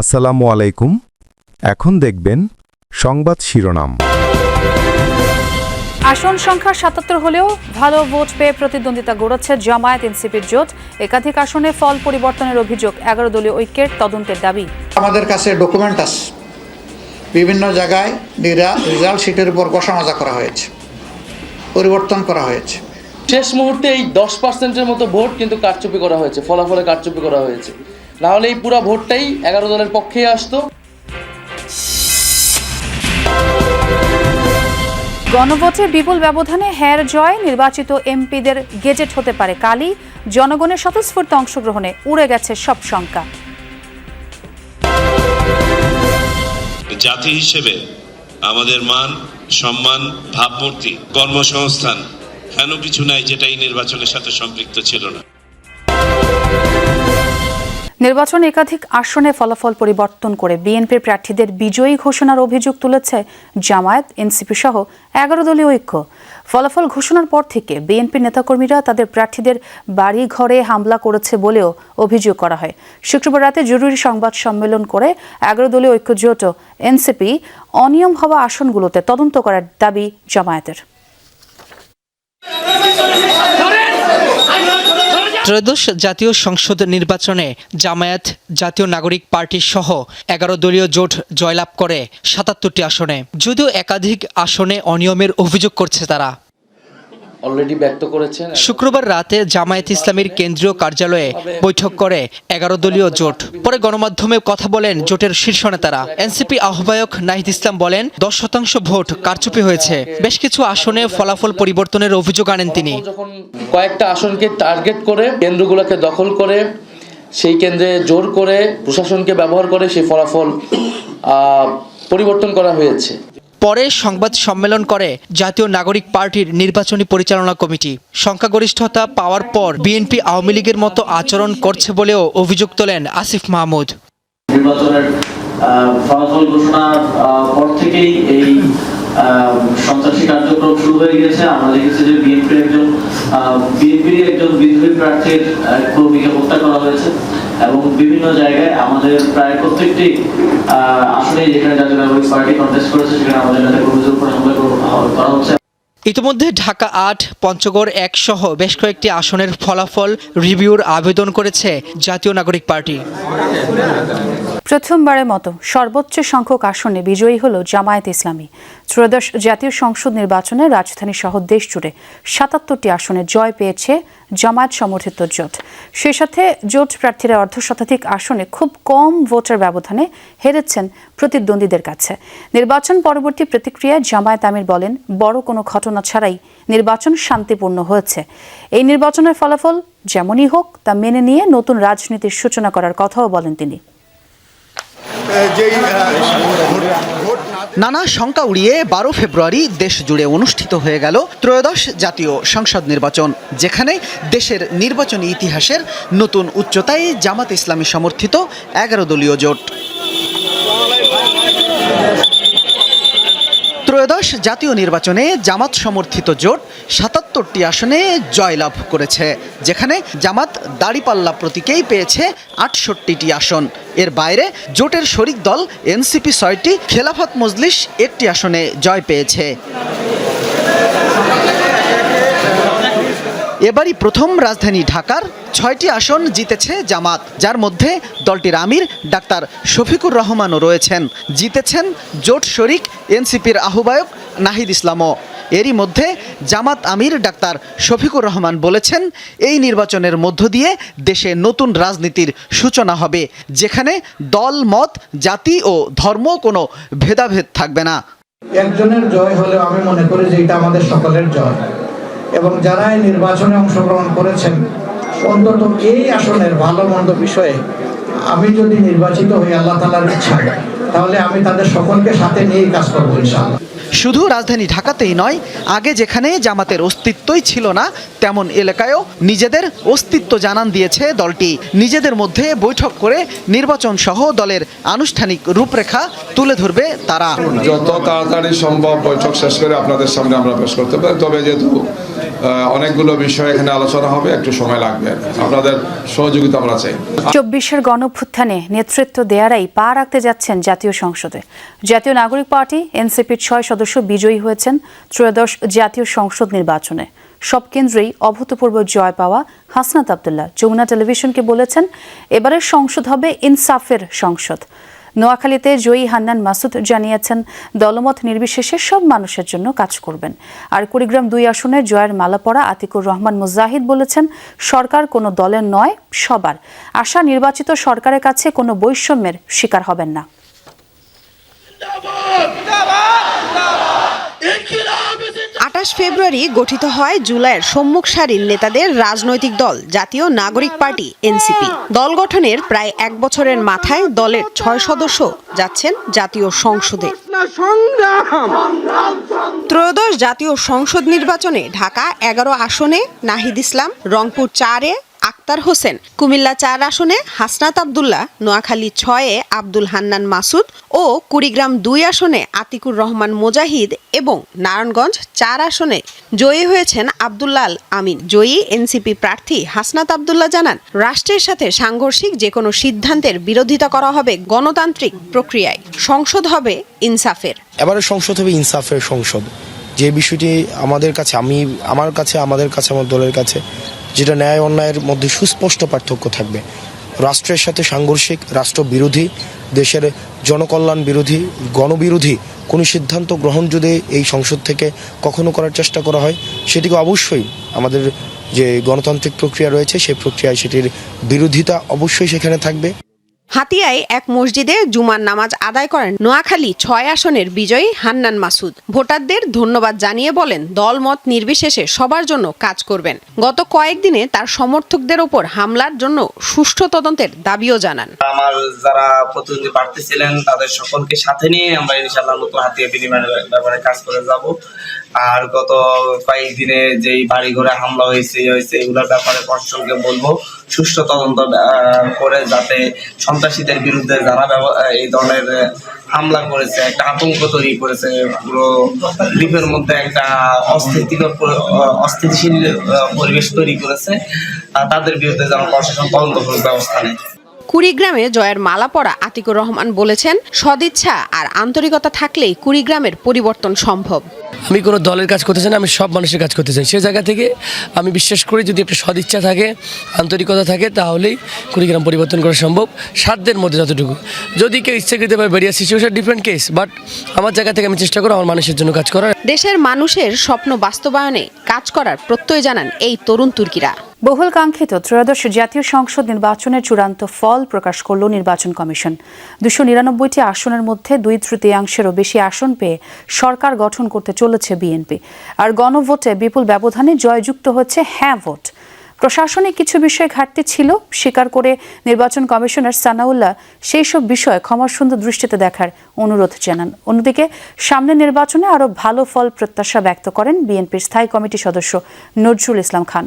আসসালামু আলাইকুম। এখন দেখবেন সংবাদ শিরোনাম। আসন সংখ্যা ৭৭ হলেও ভালো ভোট পেয়ে প্রতিদ্বন্দ্বিতা গড়াচ্ছে জামায়াত এনসিপির জোট। একাধিক আসনে ফল পরিবর্তনের অভিযোগ, ১১ দলীয় ঐক্যের তদন্তের দাবি। আমাদের কাছে ডকুমেন্ট আছে, বিভিন্ন জায়গায় রেজাল্ট শিটের উপর কষামাজা করা হয়েছে, পরিবর্তন করা হয়েছে। শেষ মুহূর্তে এই 10%-এর মতো ভোট কিন্তু কারচুপি করা হয়েছে, ফলাফলে কারচুপি করা হয়েছে। না হলে এই পুরো ভোটটাই 11 দলের পক্ষেই আসতো। গণভোটে বিপুল ব্যবধানে হের জয়, নির্বাচিত এমপিদের গেজেট হতে পারে কালই। জনগণের স্বতঃস্ফূর্ত অংশগ্রহণে উড়ে গেছে সব শঙ্কা। জাতি হিসেবে আমাদের মান, সম্মান, ভাবমূর্তি, কর্মসংস্থান হেন কিছু নাই যেটা এই নির্বাচনের সাথে সম্পৃক্ত ছিল না। নির্বাচনে একাধিক আসনে ফলাফল পরিবর্তন করে বিএনপির প্রার্থীদের বিজয়ী ঘোষণার অভিযোগ তুলেছে জামায়াত এনসিপি সহ 11 দলীয় ঐক্য। ফলাফল ঘোষণার পর থেকে বিএনপির নেতাকর্মীরা তাদের প্রার্থীদের বাড়ি ঘরে হামলা করেছে বলেও অভিযোগ করা হয়। শুক্রবার রাতে জরুরি সংবাদ সম্মেলন করে 11 দলীয় ঐক্য জোট ও এনসিপি অনিয়ম হওয়া আসনগুলোতে তদন্ত করার দাবি জামায়াতের। ত্রয়োদশ জাতীয় সংসদ নির্বাচনে জামায়াত জাতীয় নাগরিক পার্টি সহ 11 দলীয় জোট জয়লাভ করে ৭৭টি আসনে। যদিও একাধিক আসনে অনিয়মের অভিযোগ করছে তারা। অলরেডি ব্যক্ত করেছেন। শুক্রবার রাতে জামায়াত ইসলামীর কেন্দ্রীয় কার্যালয়ে বৈঠক করে 11 দলীয় জোট। পরে গণমাধ্যমে কথা বলেন জোটের শীর্ষ নেতারা। এনসিপি আহ্বায়ক নাহিদ ইসলাম বলেন 10% ভোট কারচুপি হয়েছে। বেশ কিছু আসনে ফলাফল পরিবর্তনের অভিযোগ আনেন তিনি। যখন কয়েকটা আসনকে টার্গেট করে কেন্দ্রগুলোকে দখল করে সেই কেন্দ্রে জোর করে প্রশাসনকে ব্যবহার করে সেই ফলাফল পরিবর্তন করা হয়েছে। পরে সংবাদ সম্মেলন করে জাতীয় নাগরিক পার্টির নির্বাচনী পরিচালনা কমিটি। সংখ্যাগরিষ্ঠতা পাওয়ার পর বিএনপি আওয়ামী লীগের মতো আচরণ করছে বলেও অভিযোগ তোলেন আসিফ মাহমুদ। নির্বাচনের ফলাফল ঘোষণার পর থেকেই এই সন্ত্রাসী কার্যক্রম শুরু হয়ে গেছে। আমরা দেখেছি যে বিএনপির একজন বিদ্রোহী প্রার্থীর কর্মীকে হত্যা করা হয়েছে এবং বিভিন্ন জায়গায় আমাদের প্রায় প্রত্যেকটি আসলে যেখানে জাতীয় নাগরিক পার্টি কন্টেস্ট করেছে সেখানে আমাদের নেতা কর্মীদের উপর হামলা করা হচ্ছে। ইতিমধ্যে ঢাকা ৮, পঞ্চগড় ১ সহ বেশ কয়েকটি আসনের ফলাফল রিভিউর আবেদন করেছে জাতীয় নাগরিক পার্টি। প্রথমবারের মতো সর্বোচ্চ সংখ্যক আসনে বিজয়ী হল জামায়াত ইসলামী। ত্রয়োদশ জাতীয় সংসদ নির্বাচনে রাজধানী সহ দেশ জুড়ে ৭৭টি আসনে জয় পেয়েছে জামায়াত সমর্থিত জোট। সেই সাথে জোট প্রার্থীরা অর্ধশতাধিক আসনে খুব কম ভোটের ব্যবধানে হেরেছেন প্রতিদ্বন্দ্বীদের কাছে। নির্বাচন পরবর্তী প্রতিক্রিয়ায় জামায়াত আমির বলেন, বড় কোনো ঘটনা ছাড়াই নির্বাচন শান্তিপূর্ণ হয়েছে। এই নির্বাচনের ফলাফল যেমনই হোক তা মেনে নিয়ে নতুন রাজনীতির সূচনা করার কথাও বলেন তিনি। নানা শঙ্কা উড়িয়ে 12 ফেব্রুয়ারি দেশ জুড়ে অনুষ্ঠিত হয়ে গেল ত্রয়োদশ জাতীয় সংসদ নির্বাচন, যেখানে দেশের নির্বাচনী ইতিহাসের নতুন উচ্চতায় জামাত ইসলামী সমর্থিত 11 দলীয় জোট। ত্রয়োদশ জাতীয় নির্বাচনে জামাত সমর্থিত জোট ৭৭টি আসনে জয়লাভ করেছে, যেখানে জামাত দাড়িপাল্লা প্রতীকেই পেয়েছে ৬৮টি আসন। এর বাইরে জোটের শরিক দল এনসিপি ৬টি, খেলাফত মজলিস 1টি আসনে জয় পেয়েছে। এবারই প্রথম রাজধানী ঢাকার 6টি আসন জিতেছে জামাত, যার মধ্যে দলটির আমির ডাক্তার শফিকুর রহমানও রয়েছেন। জিতেছেন জোট শরিক এনসিপির আহ্বায়ক নাহিদ ইসলামও। এরই মধ্যে জামাত আমির ডাক্তার শফিকুর রহমান বলেছেন, এই নির্বাচনের মধ্য দিয়ে দেশে নতুন রাজনীতির সূচনা হবে, যেখানে দল, মত, জাতি ও ধর্ম কোনো ভেদাভেদ থাকবে না। একজনের জয় হলেও আমি মনে করি যে এটা আমাদের সকলের জয়, এবং যারা এই নির্বাচনে অংশগ্রহণ করেছেন অন্তত এই আসনের ভালো মন্দ বিষয়ে আমি যদি নির্বাচিত হই আল্লাহ তাআলার ইচ্ছা, তাহলে আমি তাদের সকলকে সাথে নিয়েই কাজ করবো ইনশাআল্লাহ। শুধু রাজধানী ঢাকাতেই নয়, আগে যেখানে জামাতের অস্তিত্বই ছিল না তেমন এলাকায়ও নিজেদের অস্তিত্ব জানান দিয়েছে দলটি। নিজেদের মধ্যে বৈঠক করে নির্বাচন সহ দলের আনুষ্ঠানিক রূপরেখা তুলে ধরবে তারা। যত তাড়াতাড়ি সম্ভব বৈঠক শেষ করে আপনাদের সামনে আমরা পেশ করতে পারি, তবে যেহেতু অনেকগুলো বিষয় এখানে আলোচনা হবে, একটু সময় লাগবে, আপনাদের সহযোগিতা আমরা চাই। 24-এর গণঅভ্যুত্থানে নেতৃত্ব দেয়ারাই পা রাখতে যাচ্ছেন জাতীয় সংসদে। জাতীয় নাগরিক পার্টি এনসিপির 6 সদস্য বিজয়ী হয়েছেন ত্রয়োদশ জাতীয় সংসদ নির্বাচনে। সব কেন্দ্রেই অভূতপূর্ব জয় পাওয়া হাসনাত আব্দুল্লাহ যমুনা টেলিভিশনকে বলেছেন, এবারের সংসদ হবে ইনসাফের সংসদ। নোয়াখালীতে জয়ী হান্নান মাসুদ জানিয়েছেন, দলমত নির্বিশেষে সব মানুষের জন্য কাজ করবেন। আর কুড়িগ্রাম 2 আসনে জয়ের মালা পরা আতিকুর রহমান মুজাহিদ বলেছেন, সরকার কোনো দলের নয়, সবার। আশা, নির্বাচিত সরকারের কাছে কোনো বৈষম্যের শিকার হবেন না। 28 ফেব্রুয়ারি গঠিত হয় জুলাইয়ের সম্মুখ সারির নেতাদের রাজনৈতিক দল জাতীয় নাগরিক পার্টি এনসিপি। দল গঠনের প্রায় 1 বছরের মাথায় দলের 6 সদস্য যাচ্ছেন জাতীয় সংসদে। ত্রয়োদশ জাতীয় সংসদ নির্বাচনে ঢাকা 11 আসনে নাহিদ ইসলাম, রংপুর 4-এ আক্তার হোসেন, কুমিল্লা 4 আসনে হাসনাত আব্দুল্লাহ, নোয়াখালী 6-এ আব্দুল হান্নান মাসুদ ও কুড়িগ্রাম 2 আসনে আতিকুর রহমান মুজাহিদ এবং নারায়ণগঞ্জ 4 আসনে জয়ী হয়েছেন আব্দুল্লাল আমিন। জয়ী এনসিপি প্রার্থী হাসনাত আব্দুল্লাহ জানান, রাষ্ট্রের সাথে সাংঘর্ষিক যে কোনো সিদ্ধান্তের বিরোধিতা করা হবে গণতান্ত্রিক প্রক্রিয়ায়। সংসদ হবে ইনসাফের। এবারে সংসদ হবে ইনসাফের সংসদ। যে বিষয়টি আমাদের কাছে, আমার কাছে, আমার দলের কাছে, যেটা ন্যায় অন্যায়ের মধ্যে সুস্পষ্ট পার্থক্য থাকবে। রাষ্ট্রের সাথে সাংঘর্ষিক, রাষ্ট্রবিরোধী, দেশের জনকল্যাণ বিরোধী, গণবিরোধী কোনো সিদ্ধান্ত গ্রহণ যদি এই সংসদ থেকে কখনো করার চেষ্টা করা হয়, সেটিকে অবশ্যই আমাদের যে গণতান্ত্রিক প্রক্রিয়া রয়েছে সেই প্রক্রিয়ায় সেটির বিরোধিতা অবশ্যই সেখানে থাকবে। হাতিয়ায় এক মসজিদে জুমার নামাজ আদায় করেন নোয়াখালী 6 আসনের বিজয়ী হান্নান মাসুদ। ভোটারদের ধন্যবাদ জানিয়ে বলেন, দলমত নির্বিশেষে সবার জন্য কাজ করবেন। গত কয়েকদিনে তার সমর্থকদের ওপর হামলার জন্য সুষ্ঠু তদন্তের দাবিও জানান। আমার যারা প্রতিদ্বন্দ্বী প্রার্থী ছিলেন তাদের সকলকে সাথে নিয়ে আমরা ইনশাআল্লাহ নতুন হাতিয়া বিনিময়ের ব্যাপারে কাজ করে যাব। আর গত কয়েকদিনে যেই বাড়ি ঘরে হামলা হয়েছে এগুলোর ব্যাপারে প্রশাসনকে বলবো সুষ্ঠু তদন্ত করে, যাতে সন্ত্রাসীদের বিরুদ্ধে যারা এই ধরনের হামলা করেছে, একটা আতঙ্ক তৈরি করেছে, পুরো দ্বীপের মধ্যে একটা অস্থিতিশীল পরিবেশ তৈরি করেছে, তাদের বিরুদ্ধে যেন প্রশাসন তদন্তমূলক ব্যবস্থা নেয়। কুড়িগ্রামে জয়ের মালা পরা আতিকুর রহমান বলেছেন, সদিচ্ছা আর আন্তরিকতা থাকলেই কুড়িগ্রামের পরিবর্তন সম্ভব। আমি কোনো দলের কাজ করতে চাই না, আমি সব মানুষের কাজ করতে চাই। সে জায়গা থেকে আমি বিশ্বাস করি, যদি একটা সদিচ্ছা থাকে, আন্তরিকতা থাকে, তাহলেই কুড়িগ্রাম পরিবর্তন করা সম্ভব, সাধ্যের মধ্যে যতটুকু। যদি কেউ ইচ্ছাকৃতভাবে বেরিয়ে সিচুয়েশন ডিফারেন্ট কেস, বাট আমার জায়গা থেকে আমি চেষ্টা করি আমার মানুষের জন্য কাজ করার। দেশের মানুষের স্বপ্ন বাস্তবায়নে কাজ করার প্রত্যয় জানান এই তরুণ তুর্কিরা। বহুল কাঙ্ক্ষিত ত্রয়োদশ জাতীয় সংসদ নির্বাচনের চূড়ান্ত ফল প্রকাশ করল নির্বাচন কমিশন। 299টি আসনের মধ্যে 2/3-এরও বেশি আসন পেয়ে সরকার গঠন করতে চলেছে বিএনপি। আর গণভোটে বিপুল ব্যবধানে জয়যুক্ত হচ্ছে হ্যাঁ ভোট। প্রশাসনিক কিছু বিষয়ে ঘাটতি ছিল স্বীকার করে নির্বাচন কমিশনার সানাউল্লাহ সেই সব বিষয় ক্ষমাসুন্দর দৃষ্টিতে দেখার অনুরোধ জানান। অন্যদিকে সামনের নির্বাচনে আরও ভালো ফল প্রত্যাশা ব্যক্ত করেন বিএনপির স্থায়ী কমিটি সদস্য নজরুল ইসলাম খান।